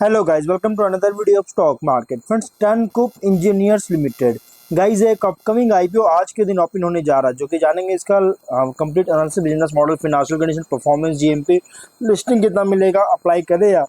Hello guys, welcome to another video of stock market. Friends, Turnkup engineers limited guys एक upcoming IPO आज के दिन open होने जा रहा है, जो कि जानेंगे इसका complete analysis, business model, financial condition, performance, GMP, listing कितना मिलेगा, अप्लाई करे या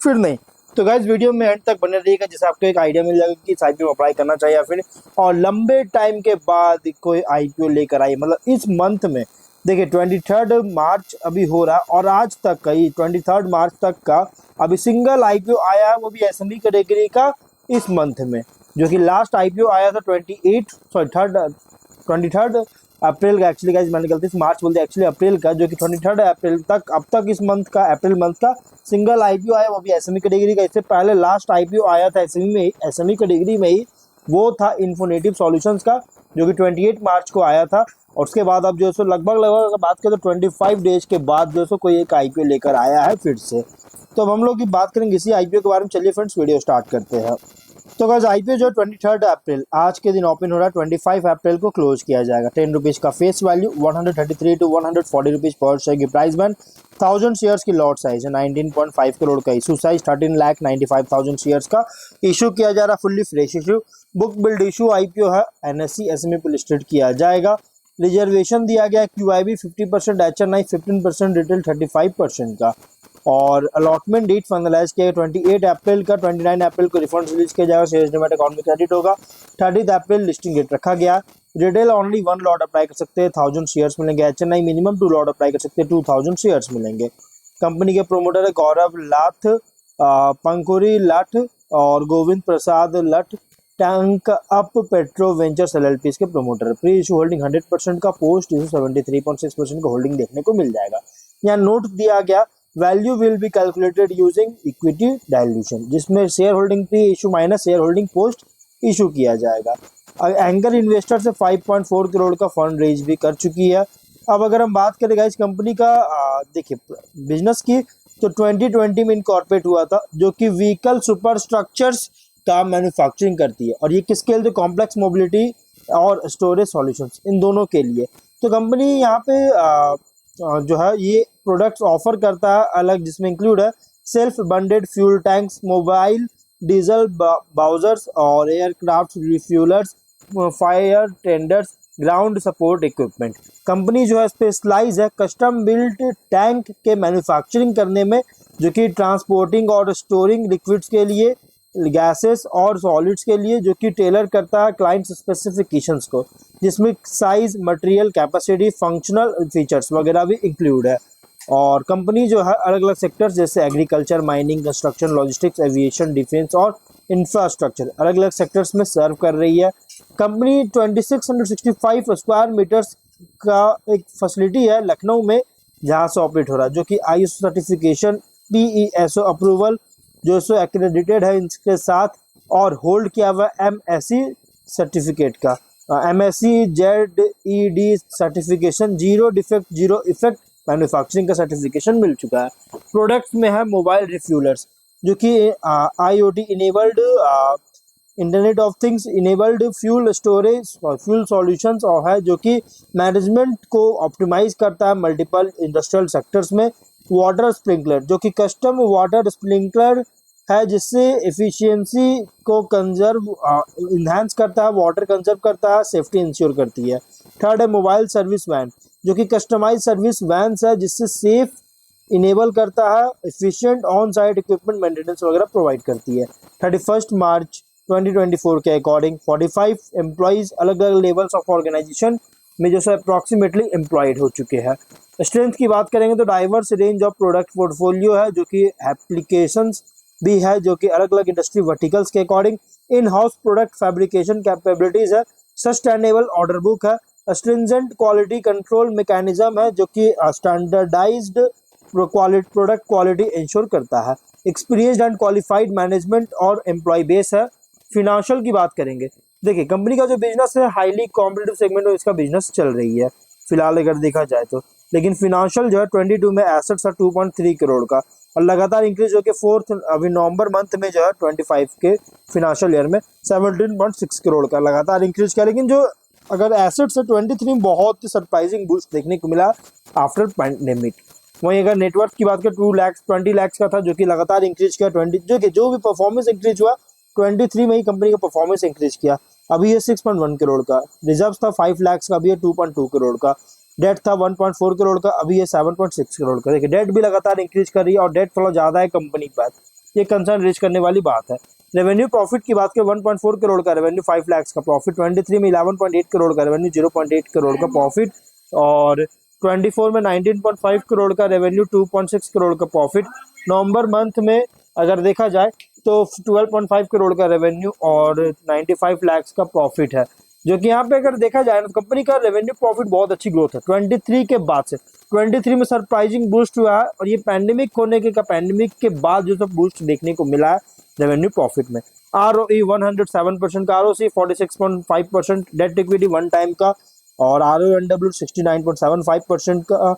फिर नहीं। तो गाइस वीडियो में एंड तक बने रहिएगा, जिससे आपको एक आइडिया मिल जाएगा कि इस आईपीओ अप्लाई करना चाहिए या फिर। और लंबे टाइम के बाद कोई आईपीओ लेकर आई, मतलब इस मंथ में देखिए 23 मार्च अभी हो रहा है और आज तक का ही 23 मार्च तक का अभी सिंगल आईपीओ आया है, वो भी एसएमई कैटेगरी का इस मंथ में। जो कि लास्ट आईपीओ आया था 23 अप्रैल का। एक्चुअली गाइस मैंने गलती से मार्च बोल दिया, एक्चुअली अप्रैल का, जो कि 23 अप्रैल तक अब तक इस मंथ का, अप्रैल मंथ का सिंगल आईपीओ आया, वो भी एसएमई कैटेगरी का। इससे पहले लास्ट आईपीओ आया था एसएमई कैटेगरी में ही, वो था इन्फोनेटिव सॉल्यूशंस का, जो कि 28 मार्च को आया था। और उसके बाद अब जो है सो लगभग अगर बात करें तो 25 डेज के बाद जो है सो कोई एक आईपीओ लेकर आया है फिर से। तो अब हम लोग की बात करेंगे इसी आईपीओ के बारे में। चलिए फ्रेंड्स, वीडियो स्टार्ट करते हैं। तो गाइस आईपीओ जो 23 अप्रैल आज के दिन ओपन हो रहा है, 25 अप्रैल को क्लोज किया जाएगा। 10 रुपीज़ का फेस वैल्यू, 133 to 140 रुपीज़ पर शेयर की प्राइस बैंड, 1000 शेयर्स की लॉट साइज है, 19.5 करोड़ का इशू साइज, 13,95,000 शेयर्स का इशू किया जा रहा है, fully fresh issue, book build issue IPO है, एनएससी एसएमई पे लिस्टेड किया जाएगा। रिजर्वेशन दिया गया क्यूआईबी 50%, एचएनआई 15%, रिटेल 35% का। और अलॉटमेंट डेट फाइनलाइज किया 28 अप्रैल का। 29 अप्रैल को रिफंड रिलीज किया जाएगा, शेयर्स डीमैट अकाउंट में क्रेडिट होगा। 30 अप्रैल लिस्टिंग डेट रखा गया। रिटेल ओनली 1 लॉट अप्लाई कर सकते हैं, 1000 शेयर्स मिलेंगे। एचएनआई मिनिमम 2 लॉट अप्लाई कर सकते हैं, 2000 शेयर्स मिलेंगे। कंपनी के प्रोमोटर है गौरव लाथ, पंकुरी लठ और गोविंद प्रसाद लठ। Tank up petro ventures LLP के प्रोमोटर। प्री इशू होल्डिंग 100% का, पोस्ट इशू 73.6% का होल्डिंग देखने को मिल जाएगा। यहाँ नोट दिया गया, value will be calculated using equity dilution, जिसमें share holding pre issue minus share holding post issue किया जाएगा। एंकर इन्वेस्टर से 5.4 करोड़ का फंड रेज भी कर चुकी है। अब अगर हम बात करें इस कंपनी का देखिए बिजनेस की, तो 2020 में इनकॉर्पोरेट हुआ था, जो कि व्हीकल सुपर स्ट्रक्चर्स का मैन्युफैक्चरिंग करती है। और ये किसके लिए? तो कॉम्प्लेक्स मोबिलिटी और स्टोरेज सॉल्यूशंस, इन दोनों के लिए। तो कंपनी यहाँ पे जो है ये प्रोडक्ट्स ऑफर करता है अलग, जिसमें इंक्लूड है self bunded fuel tanks, mobile diesel bowsers और aircraft refuelers, fire tenders, ground support equipment. Company जो है स्पेशलाइज है कस्टम बिल्ट टैंक के मैन्युफैक्चरिंग करने में, जो कि ट्रांसपोर्टिंग और स्टोरिंग लिक्विड्स के लिए, गैसेस और सॉलिड्स के लिए, जो कि टेलर करता है क्लाइंट स्पेसिफिकेशंस को, जिसमें size, material, capacity, functional features वगैरह भी इंक्लूड है। और कंपनी जो है अलग अलग सेक्टर्स जैसे agriculture, mining, construction, logistics, aviation, defence और इंफ्रास्ट्रक्चर, अलग अलग सेक्टर्स में सर्व कर रही है। कंपनी 2665 स्क्वायर मीटर्स का एक फैसिलिटी है लखनऊ में, जहाँ से ऑपरेट हो रहा है, जो कि आईएसओ सर्टिफिकेशन, पीईएसओ अप्रूवल जो सो एक्रेडिटेड है इसके साथ, और होल्ड किया हुआ एमएससी सर्टिफिकेट का, MSC ZED certification, zero defect zero effect manufacturing का सर्टिफिकेशन मिल चुका है। प्रोडक्ट्स में है मोबाइल रिफ्यूलर्स, जो कि IoT enabled, internet of things enabled fuel storage और फ्यूल सॉल्यूशंस, और है जो कि मैनेजमेंट को ऑप्टिमाइज करता है मल्टीपल इंडस्ट्रियल सेक्टर्स में। वाटर स्प्रिंकलर, जो कि कस्टम वाटर स्प्रिंकलर है, जिससे एफिशिएंसी को कंजर्व इन्हांस करता है, वाटर कंजर्व करता है, सेफ्टी इंश्योर करती है। थर्ड है मोबाइल सर्विस वैन, जो कि कस्टमाइज सर्विस वैन्स है, जिससे सेफ इनेबल करता है, efficient on site equipment maintenance वगैरह प्रोवाइड करती है। 31 मार्च 2024 के अकॉर्डिंग 45 एम्प्लॉइज अलग अलग लेवल्स ऑफ ऑर्गेनाइजेशन में जो है अप्रॉक्सीमेटली एम्प्लॉयड हो चुके हैं। स्ट्रेंथ की बात करेंगे तो diverse range of product portfolio है, जो कि एप्लीकेशंस भी है, जो कि अलग अलग इंडस्ट्री वर्टिकल्स के according. In house product fabrication capabilities है, सस्टेनेबल ऑर्डर बुक है, स्ट्रिंजेंट क्वालिटी कंट्रोल मैकेनिज्म है, जो कि स्टैंडर्डाइज्ड प्रोडक्ट क्वालिटी इंश्योर करता है। एक्सपीरियंस्ड एंड क्वालिफाइड मैनेजमेंट और एम्प्लॉय बेस है। फिनेंशियल की बात करेंगे, देखिए कंपनी का जो बिजनेस है हाईली कॉम्पिटिटिव सेगमेंट में इसका बिजनेस चल रही है फिलहाल अगर देखा जाए तो। लेकिन फिनेंशियल जो है 22 में एसेट्स है 2.3 करोड़ का, और लगातार इंक्रीज होकर फोर्थ अभी नवंबर मंथ में जो है 25 के फिनेंशियल ईयर में 17.6 करोड़ का लगातार इंक्रीज किया। लेकिन जो अगर एसेट्स है 23 में बहुत सरप्राइजिंग बूस्ट देखने को मिला आफ्टर पैंडेमिक। वहीं अगर नेटवर्क की बात करें 20 लाख का था, जो कि लगातार इंक्रीज किया 20, जो भी परफॉर्मेंस इंक्रीज हुआ 23 में ही कंपनी का परफॉर्मेंस इंक्रीज किया। अभी ये 6.1 करोड़ का। रिजर्व था 5 लाख का, अभी ये 2.2 करोड़ का। डेट था 1.4 करोड़ का, अभी ये 7.6 करोड़ का। देखिए डेट भी लगातार इंक्रीज कर रही है और डेट थोड़ा ज्यादा है कंपनी पर, ये कंसर्न रेज करने वाली बात है। रेवेन्यू प्रॉफिट की बात करें 1.4 करोड़ का रेवेन्यू, 5 लाख का प्रॉफिट। 23 में 11.8 करोड़ का रेवेन्यू, 0.8 करोड़ का प्रॉफिट। और 24 में 19.5 करोड़ का रेवेन्यू, 2.6 करोड़ का प्रॉफिट। नवंबर मंथ में अगर देखा जाए तो 12.5 करोड़ का रेवेन्यू और 95 लाख का प्रॉफिट है, जो कि यहाँ पे अगर देखा जाए तो कंपनी का रेवेन्यू प्रॉफिट बहुत अच्छी ग्रोथ है 23 के बाद से। 23 में सरप्राइजिंग बूस्ट हुआ है और ये पैंडेमिक के बाद जो सब बूस्ट देखने को मिला है रेवेन्यू प्रॉफिट में। ROE 107% का, ROC 46.5%, डेट इक्विटी 1 टाइम का, और RONW 69.75% का,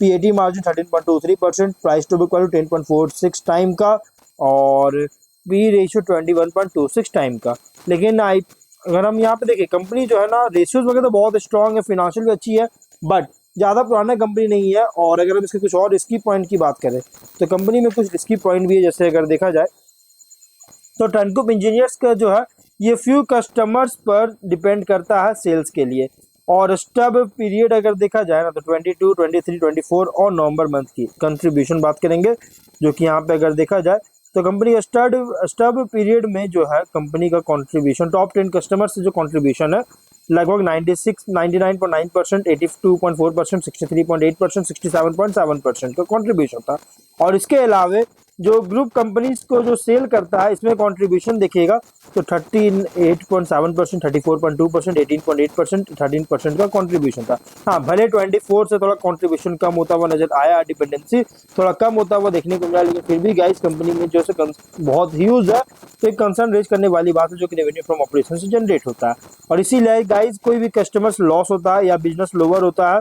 PAT margin 13.23%, price to book value 10.46 time का, और पी रेशियो 21.26 टाइम का। लेकिन अगर हम यहाँ पे देखें कंपनी जो है ना, रेशियोज वगैरह तो बहुत स्ट्रांग है, फाइनेंशियल भी अच्छी है, बट ज़्यादा पुराना कंपनी नहीं है। और अगर हम इसके कुछ और रिस्की पॉइंट की बात करें तो कंपनी में कुछ रिस्की पॉइंट भी है। जैसे अगर देखा जाए तो टर्नकुप इंजीनियर्स का जो है ये फ्यू कस्टमर्स पर डिपेंड करता है सेल्स के लिए। और स्टब पीरियड अगर देखा जाए ना तो 22, 23, 24 और नवंबर मंथ की कंट्रीब्यूशन बात करेंगे, जो कि यहाँ पे अगर देखा जाए तो कंपनी का स्टब पीरियड में जो है कंपनी का कंट्रीब्यूशन टॉप 10 कस्टमर से जो कंट्रीब्यूशन है लगभग 99.9%, 82.4%, 63.8%, 67.7% का कंट्रीब्यूशन था। और इसके अलावे जो ग्रुप कंपनीज को जो सेल करता है इसमें कंट्रीब्यूशन देखिएगा तो 38.7%, 34.2%, 18.8%, 13% का कंट्रीब्यूशन था। हाँ, भले 24 से थोड़ा कंट्रीब्यूशन कम होता हुआ नजर आया, डिपेंडेंसी थोड़ा कम होता हुआ देखने को मिला, लेकिन फिर भी गाइस कंपनी में जो है बहुत ह्यूज है, तो एक कंसर्न रेज करने वाली बात है जो कि रेवेन्यू फ्रॉम ऑपरेशन से जनरेट होता है। और इसीलिए गाइस कोई भी कस्टमर्स लॉस होता है या बिजनेस लोअर होता है,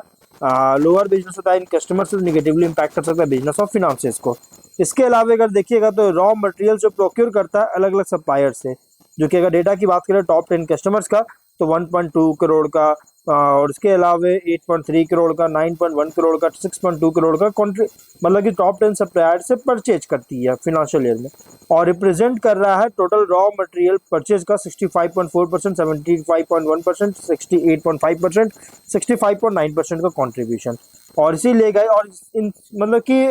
लोअर बिजनेस होता है, इन कस्टमर्स से निगेटिवली इंपैक्ट कर सकता है बिजनेस और फिनांसेस को। इसके अलावा अगर देखिएगा तो रॉ मटेरियल जो प्रोक्योर करता है अलग अलग सप्लायर से, जो कि अगर डेटा की बात करें टॉप 10 कस्टमर्स का तो 1.2 करोड़ का, और इसके अलावा 8.3 करोड़ का, 9.1 करोड़ का, 6.2 करोड़ का मतलब कि टॉप 10 सप्लायर से परचेज करती है फिनेंशियल ईयर में। और रिप्रेजेंट कर रहा है टोटल रॉ मटेरियल परचेज का 65.4%, 75.1%, 68.5%, 65.9% का कंट्रीब्यूशन। और इसीलिए गए और इन मतलब कि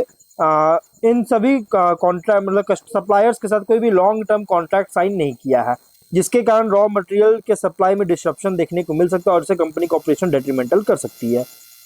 इन सभी कॉन्ट्रैक्ट मतलब सप्लायर्स के साथ कोई भी लॉन्ग टर्म कॉन्ट्रैक्ट साइन नहीं किया है, जिसके कारण रॉ मटेरियल के सप्लाई में डिस्ट्रप्शन देखने को मिल सकता है और इससे कंपनी का ऑपरेशन डेट्रीमेंटल कर सकती है।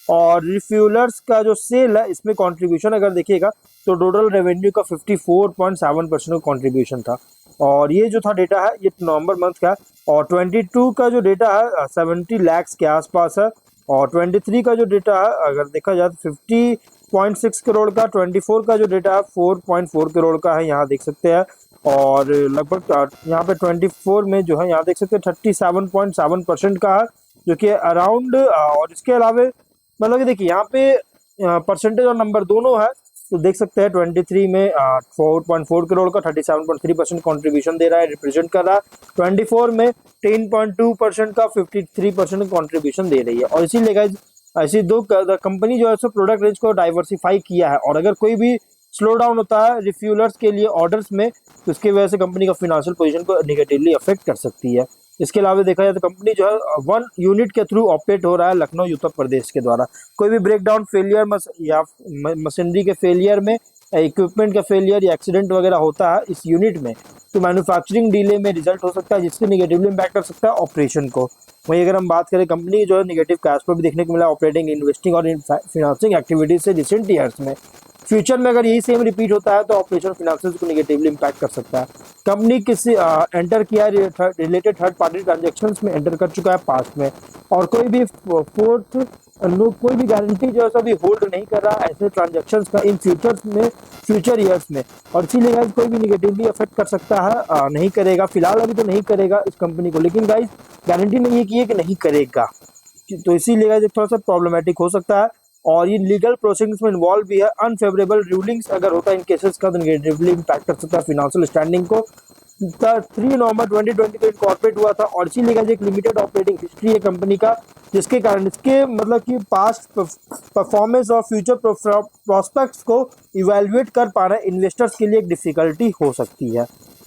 और रिफ्यूलर्स का जो सेल है इसमें कंट्रीब्यूशन अगर देखिएगा तो टोटल रेवेन्यू का 54.7% का कंट्रीब्यूशन था। और ये जो था डेटा है ये नवंबर मंथ का, और 22 का जो डेटा है 70 लाख के आसपास है। और 23 का जो डेटा है अगर देखा जाए तो 50.6 करोड़ का, 24 का जो डेटा है 4.4 करोड़ का है, यहाँ देख सकते हैं। और लगभग यहाँ पे 24 में जो है यहाँ देख सकते हैं 37.7% का है, जो कि अराउंड। और इसके अलावा मतलब कि देखिए यहाँ पे परसेंटेज और नंबर दोनों है, तो देख सकते हैं 23 में 4.4 करोड़ का 37.3% कॉन्ट्रीब्यूशन दे रहा है, रिप्रेजेंट कर रहा है। 24 में 10.2% का 53% कॉन्ट्रीब्यूशन दे रही है। और इसीलिए गाइस ऐसी दो कंपनी जो है सो प्रोडक्ट रेंज को डाइवर्सिफाई किया है, और अगर कोई भी स्लो डाउन होता है रिफ्यूलर्स के लिए ऑर्डर्स में तो उसकी वजह से कंपनी का फाइनेंशियल पोजीशन को नेगेटिवली अफेक्ट कर सकती है। इसके अलावा देखा जाए तो कंपनी जो है 1 यूनिट के थ्रू ऑपरेट हो रहा है लखनऊ उत्तर प्रदेश के द्वारा। कोई भी ब्रेकडाउन फेलियर या मशीनरी के फेलियर में, इक्विपमेंट का फेलियर या एक्सीडेंट वगैरह होता है इस यूनिट में तो मैन्युफैक्चरिंग डिले में रिजल्ट हो सकता है, जिससे निगेटिवली इम्पैक्ट कर सकता है ऑपरेशन को। वहीं अगर हम बात करें कंपनी जो है निगेटिव कैश फ्लो भी देखने को मिला ऑपरेटिंग, इन्वेस्टिंग और फाइनेंसिंग एक्टिविटीज से रिसेंट ईयर्स में। फ्यूचर में अगर यही सेम रिपीट होता है तो ऑपरेशन फाइनेंसेस को नेगेटिवली इम्पैक्ट कर सकता है। कंपनी किसी एंटर किया रिलेटेड थर्ड पार्टी ट्रांजेक्शन्स में एंटर कर चुका है पास्ट में, और कोई भी कोई भी गारंटी जो है अभी होल्ड नहीं कर रहा ऐसे ट्रांजेक्शन्स का इन फ्यूचर ईयर्स में। और इसीलिए गाइस कोई भी निगेटिवली अफेक्ट कर सकता है, नहीं करेगा फिलहाल अभी तो नहीं करेगा इस कंपनी को, लेकिन गाइस गारंटी नहीं है कि ये कि नहीं करेगा, तो इसीलिए गाइस थोड़ा सा प्रॉब्लमेटिक हो सकता है। और ये लीगल प्रोसीडिंग्स में इन्वॉल्व भी है, अनफेवरेबल रूलिंग्स अगर होता है इन केसेस का तो नेगेटिवली इम्पैक्ट कर सकता है फाइनेंशियल स्टैंडिंग को। 3 नवंबर 2020 को इनकॉर्पोरेट हुआ था, और इसीलिए एक लिमिटेड ऑपरेटिंग हिस्ट्री है कंपनी का, जिसके कारण इसके मतलब कि पास्ट परफॉर्मेंस और फ्यूचर प्रोस्पेक्ट्स को इवेल्युएट कर पाना इन्वेस्टर्स के लिए एक डिफिकल्टी हो सकती है।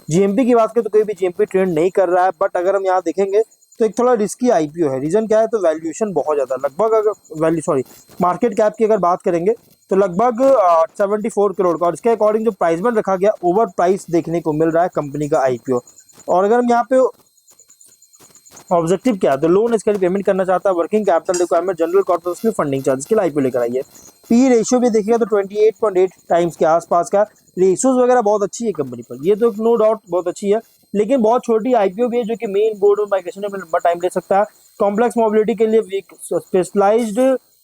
जीएमपी की बात करें तो कोई भी जीएमपी ट्रेंड नहीं कर रहा है, बट अगर हम यहाँ देखेंगे तो एक थोड़ा रिस्की आईपीओ है। रीजन क्या है, तो वैल्यूएशन बहुत ज़्यादा, लगभग अगर मार्केट कैप की अगर बात करेंगे तो लगभग 74 करोड़ का, और इसके अकॉर्डिंग जो प्राइस बैंड रखा गया ओवर प्राइस देखने को मिल रहा है कंपनी का आईपीओ। और अगर हम यहाँ पे ऑब्जेक्टिव क्या है, तो लोन इसके लिए पेमेंट करना चाहता है, working capital requirement, general corporation funding charge के लिए आईपीओ लेकर आई है। पी रेशियो भी देखिएगा तो 28.8 टाइम्स के आसपास का, रेशियोज वगैरह बहुत अच्छी है कंपनी पर, ये तो नो डाउट बहुत अच्छी है, लेकिन बहुत छोटी आईपीओ भी है जो कि मेन बोर्ड में माइग्रेशन में लंबा टाइम ले सकता है। कॉम्प्लेक्स मोबिलिटी के लिए स्पेशलाइज्ड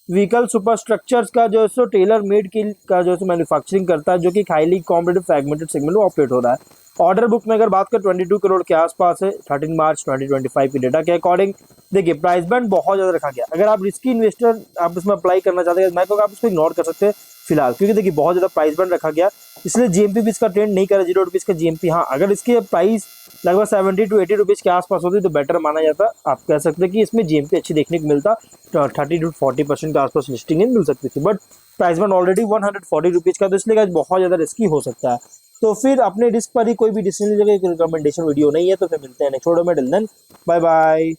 व्हीकल सुपर स्ट्रक्चर्स का जो है टेलर मेड की का जो है मैन्युफैक्चरिंग करता है, जो कि हाईली कॉम्पिटिटिव फ्रैगमेंटेड सेगमेंट में ऑपरेट हो रहा है। ऑर्डर बुक में अगर बात करें 22 करोड़ के आसपास है 13 मार्च 2025 की डेटा के अकॉर्डिंग। देखिए प्राइस बैंड बहुत ज़्यादा रखा गया, अगर आप रिस्की इन्वेस्टर आप इसमें अप्लाई करना चाहते हैं मैं कहूँगा आप इसको इग्नोर कर सकते हैं फिलहाल, क्योंकि देखिए बहुत ज़्यादा प्राइस बैंड रखा गया, इसलिए जीएमपी भी इसका ट्रेंड नहीं करा। 0 रुपीज़ का जीएमपी, हाँ अगर इसके प्राइस लगभग 70 to 80 रुपीज़ के आसपास होती तो बेटर माना जाता। आप कह सकते हैं कि इसमें जीएमपी अच्छी देखने को मिलता, 30 to 40% के आसपास लिस्टिंग मिल सकती थी, but price band already 140 rupees का, तो इसलिए गाइस बहुत ज़्यादा रिस्की हो सकता है। तो फिर अपने रिस्क पर ही कोई भी डिसीजन जगह रिकमेंडेशन वीडियो नहीं है, तो फिर मिलते हैं नेक्स्ट वीडियो में। Till then bye bye.